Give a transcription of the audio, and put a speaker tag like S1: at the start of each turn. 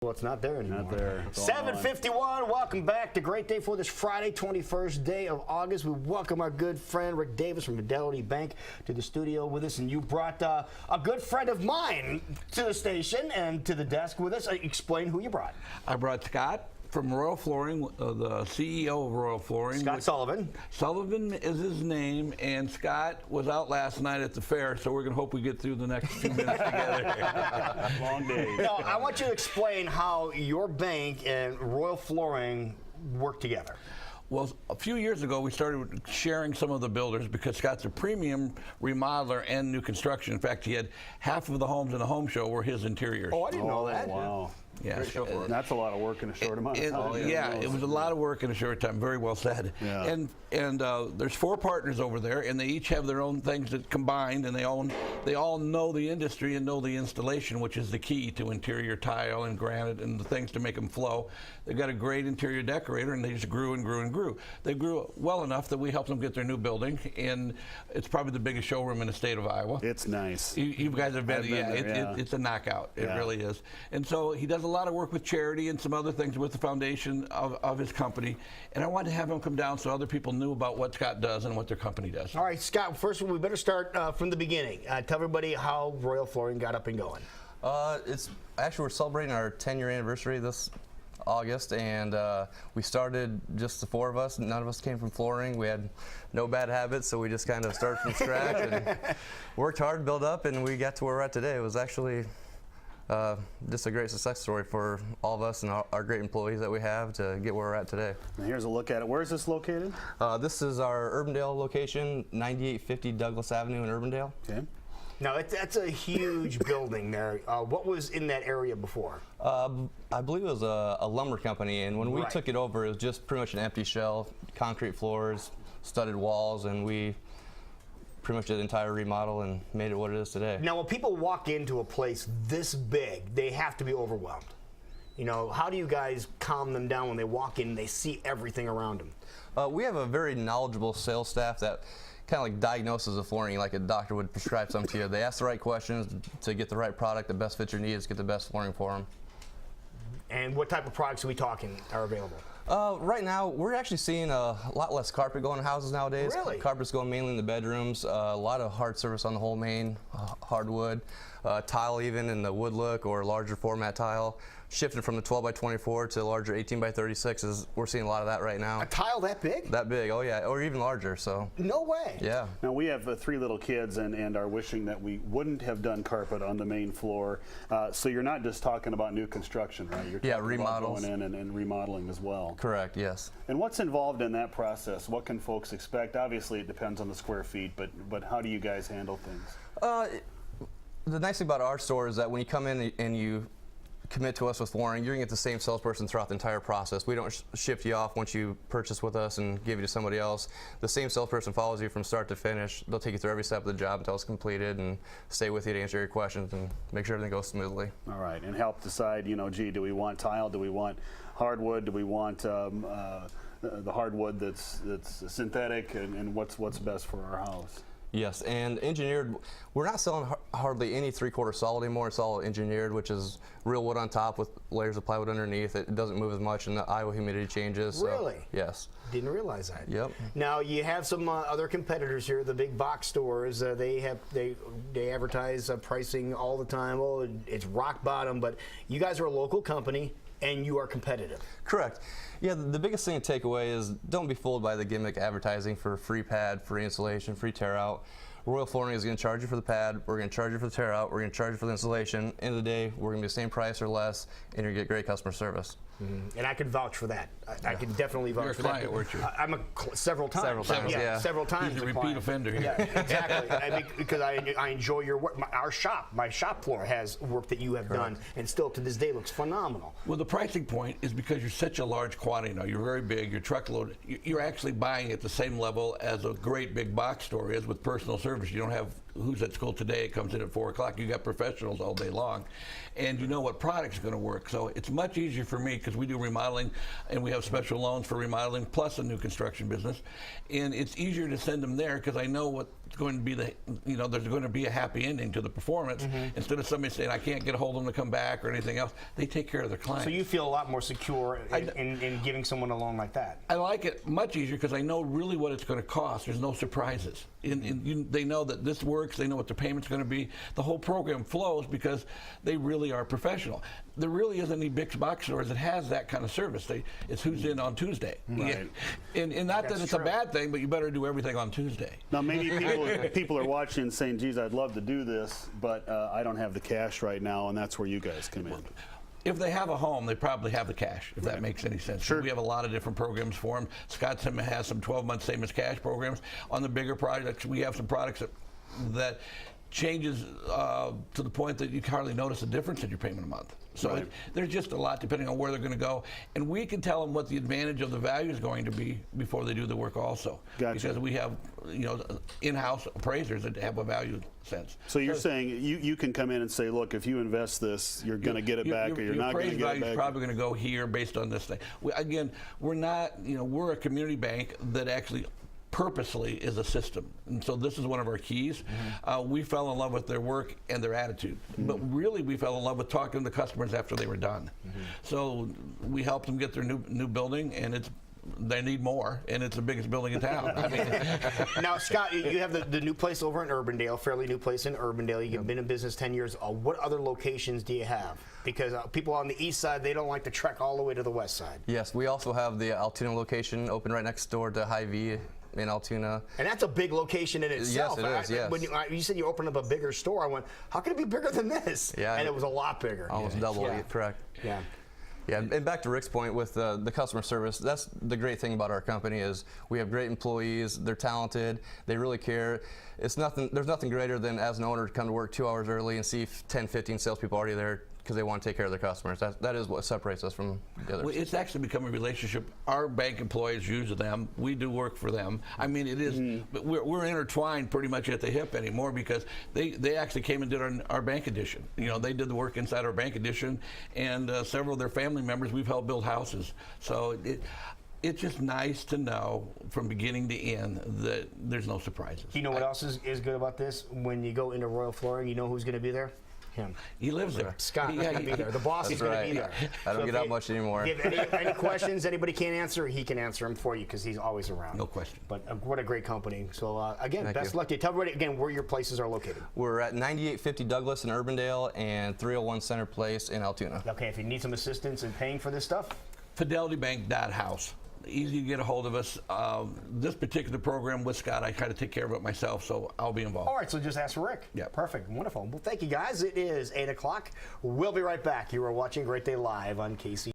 S1: Well, it's not there anymore.
S2: Not there.
S1: 7:51. Welcome back to Great Day for this Friday, 21st day of August. We welcome our good friend Rick Davis from Fidelity Bank to the studio with us, and you brought a good friend of mine to the station and to the desk with us. Explain who you brought.
S3: I brought Scott from Royal Flooring, the CEO of Royal Flooring.
S1: Scott Sullivan.
S3: Sullivan is his name, and Scott was out last night at the fair, so we're going to hope we get through the next few minutes together.
S2: Long day.
S1: No, I want you to explain how your bank and Royal Flooring work together.
S3: Well, a few years ago, we started sharing some of the builders because Scott's a premium remodeler and new construction. In fact, he had half of the homes in the home show were his interiors.
S1: Oh, I didn't know that.
S2: Wow.
S3: Yeah,
S2: That's a lot of work in a short amount of time.
S3: Yeah, it was a lot of work in a short time. Very well said.
S2: Yeah.
S3: And there's 4 partners over there, and they each have their own things that combined, and they all know the industry and know the installation, which is the key to interior tile and granite and the things to make them flow. They've got a great interior decorator, and they just grew and grew and grew. They grew well enough that we helped them get their new building, and it's probably the biggest showroom in the state of Iowa.
S2: It's nice.
S3: You guys have been,
S2: there,
S3: it's a knockout. It
S2: Yeah.
S3: really is. And so he does a lot of work with charity and some other things with the foundation of his company. And I wanted to have him come down so other people knew about what Scott does and what their company does.
S1: All right, Scott, first of all, we better start from the beginning. Tell everybody how Royal Flooring got up and going.
S4: It's actually, we're celebrating our 10-year anniversary this August, and we started just the 4 of us. None of us came from flooring. We had no bad habits, so we just kind of started from scratch and worked hard, built up, and we got to where we're at today. It was actually just a great success story for all of us and our great employees that we have to get where we're at today.
S2: And here's a look at it. Where is this located?
S4: This is our Urbandale location, 9850 Douglas Avenue in Urbandale.
S2: Okay.
S1: Now, that's a huge building there. What was in that area before?
S4: I believe it was a lumber company, and when we
S1: Right.
S4: took it over, it was just pretty much an empty shell, concrete floors, studded walls, and we pretty much did the entire remodel and made it what it is today.
S1: Now, when people walk into a place this big, they have to be overwhelmed. You know, how do you guys calm them down when they walk in and they see everything around them?
S4: We have a very knowledgeable sales staff that kind of like diagnoses the flooring like a doctor would prescribe something to you. They ask the right questions to get the right product, the best fit your needs, get the best flooring for them.
S1: And what type of products are we talking are available?
S4: Right now, we're actually seeing a lot less carpet going in houses nowadays.
S1: Really?
S4: Carpet's going mainly in the bedrooms. A lot of hard surface on the whole main, hardwood, tile even in the wood look or larger format tile. Shifting from the 12 by 24 to larger 18 by 36 we're seeing a lot of that right now.
S1: A tile that big?
S4: That big, oh yeah, or even larger. So.
S1: No way.
S4: Yeah.
S2: Now, we have 3 little kids and are wishing that we wouldn't have done carpet on the main floor. So you're not just talking about new construction, right? You're talking
S4: remodels.
S2: about going in and remodeling as well.
S4: Correct, yes.
S2: And what's involved in that process? What can folks expect? Obviously, it depends on the square feet, but how do you guys handle things?
S4: The nice thing about our store is that when you come in and you commit to us with flooring, you're going to get the same salesperson throughout the entire process. We don't shift you off once you purchase with us and give you to somebody else. The same salesperson follows you from start to finish. They'll take you through every step of the job until it's completed and stay with you to answer your questions and make sure everything goes smoothly.
S2: All right, and help decide, you know, gee, do we want tile? Do we want hardwood? Do we want the hardwood that's synthetic? And what's best for our house?
S4: Yes, and engineered, we're not selling hardly any 3/4 solid anymore. It's all engineered, which is real wood on top with layers of plywood underneath. It doesn't move as much and the Iowa humidity changes. So,
S1: Really?
S4: yes.
S1: Didn't realize that.
S4: Yep.
S1: Now, you have some other competitors here, the big box stores. They advertise pricing all the time. Oh, it's rock bottom, but you guys are a local company and you are competitive.
S4: Correct. Yeah, the biggest thing to take away is don't be fooled by the gimmick advertising for free pad, free installation, free tear out. Royal Flooring is going to charge you for the pad, we're going to charge you for the tear out, we're going to charge you for the installation. End of the day, we're going to be the same price or less, and you're going to get great customer service.
S1: And I can vouch for that. I can definitely vouch
S3: You're a
S1: for
S3: client,
S1: that.
S3: weren't you?
S1: I'm several times.
S4: Several times, yeah.
S1: Several times.
S3: He's a repeat
S1: client.
S3: offender here.
S1: Yeah, exactly. Because I enjoy your work. My shop floor has work that you have done, and still to this day looks phenomenal.
S3: Well, the pricing point is because you're such a large quantity now. You're very big. Your truckload. You're actually buying at the same level as a great big box store is with personal service. You don't have who's at school today. It comes in at 4 o'clock. You got professionals all day long, and you know what product's going to work. So it's much easier for me because we do remodeling, and we have special loans for remodeling plus a new construction business, and it's easier to send them there because I know what going to be there's going to be a happy ending to the performance. Instead of somebody saying, I can't get a hold of them to come back or anything else, they take care of their clients.
S1: So you feel a lot more secure in giving someone a loan like that?
S3: I like it much easier because I know really what it's going to cost. There's no surprises. They know that this works. They know what the payment's going to be. The whole program flows because they really are professional. There really isn't any big box stores that has that kind of service. It's who's in on Tuesday.
S2: Right.
S3: And not that it's a bad thing, but you better do everything on Tuesday.
S2: Now, maybe people are watching and saying, geez, I'd love to do this, but I don't have the cash right now, and that's where you guys come in.
S3: If they have a home, they probably have the cash, if that makes any sense.
S2: Sure.
S3: We have a lot of different programs for them. Scott has some 12-month savings cash programs. On the bigger projects, we have some products that changes to the point that you can hardly notice a difference in your payment a month. So there's just a lot depending on where they're going to go. And we can tell them what the advantage of the value is going to be before they do the work also.
S2: Gotcha.
S3: Because we have in-house appraisers that have a value sense.
S2: So you're saying you can come in and say, look, if you invest this, you're going to get it back, or you're not going to get it back.
S3: Your probably going to go here based on this thing. Again, we're not, we're a community bank that actually purposely is a system, and so this is one of our keys. We fell in love with their work and their attitude, but really we fell in love with talking to the customers after they were done. So we helped them get their new building, and they need more, and it's the biggest building in town. I mean,
S1: now, Scott, you have the new place over in Urbandale, fairly new place in Urbandale. You've been in business 10 years. What other locations do you have? Because people on the east side, they don't like to trek all the way to the west side.
S4: Yes, we also have the Altoona location open right next door to Hy-Vee in Altoona.
S1: And that's a big location in itself.
S4: Yes, it is, yes.
S1: When you said you opened up a bigger store, I went, how can it be bigger than this?
S4: Yeah.
S1: And it was a lot bigger.
S4: Almost double, correct.
S1: Yeah.
S4: Yeah, and back to Rick's point with the customer service, that's the great thing about our company is we have great employees, they're talented, they really care. There's nothing greater than as an owner to come to work 2 hours early and see 10, 15 salespeople already there because they want to take care of their customers. That is what separates us from the others.
S3: Well, it's actually become a relationship. Our bank employees use them. We do work for them. I mean, it is. But we're intertwined pretty much at the hip anymore because they actually came and did our bank edition. They did the work inside our bank edition, and several of their family members we've helped build houses. So it's just nice to know from beginning to end that there's no surprises.
S1: You know what else is good about this? When you go into Royal Flooring, you know who's going to be there? Him.
S3: He lives there.
S1: Scott is going to be there. The boss is going to be there.
S4: I don't get out much anymore.
S1: If any questions anybody can't answer, he can answer them for you because he's always around.
S3: No question.
S1: But what a great company. So again, best
S4: you.
S1: luck to you. Tell everybody again where your places are located.
S4: We're at 9850 Douglas in Urbandale and 301 Center Place in Altoona.
S1: Okay, if you need some assistance in paying for this stuff,
S3: FidelityBank.house. Easy to get a hold of us. This particular program with Scott, I try to take care of it myself, so I'll be involved.
S1: all right, so just ask Rick.
S3: Yeah.
S1: Perfect. Wonderful. Well, thank you, guys. It is 8 o'clock. We'll be right back. You are watching Great Day Live on KC.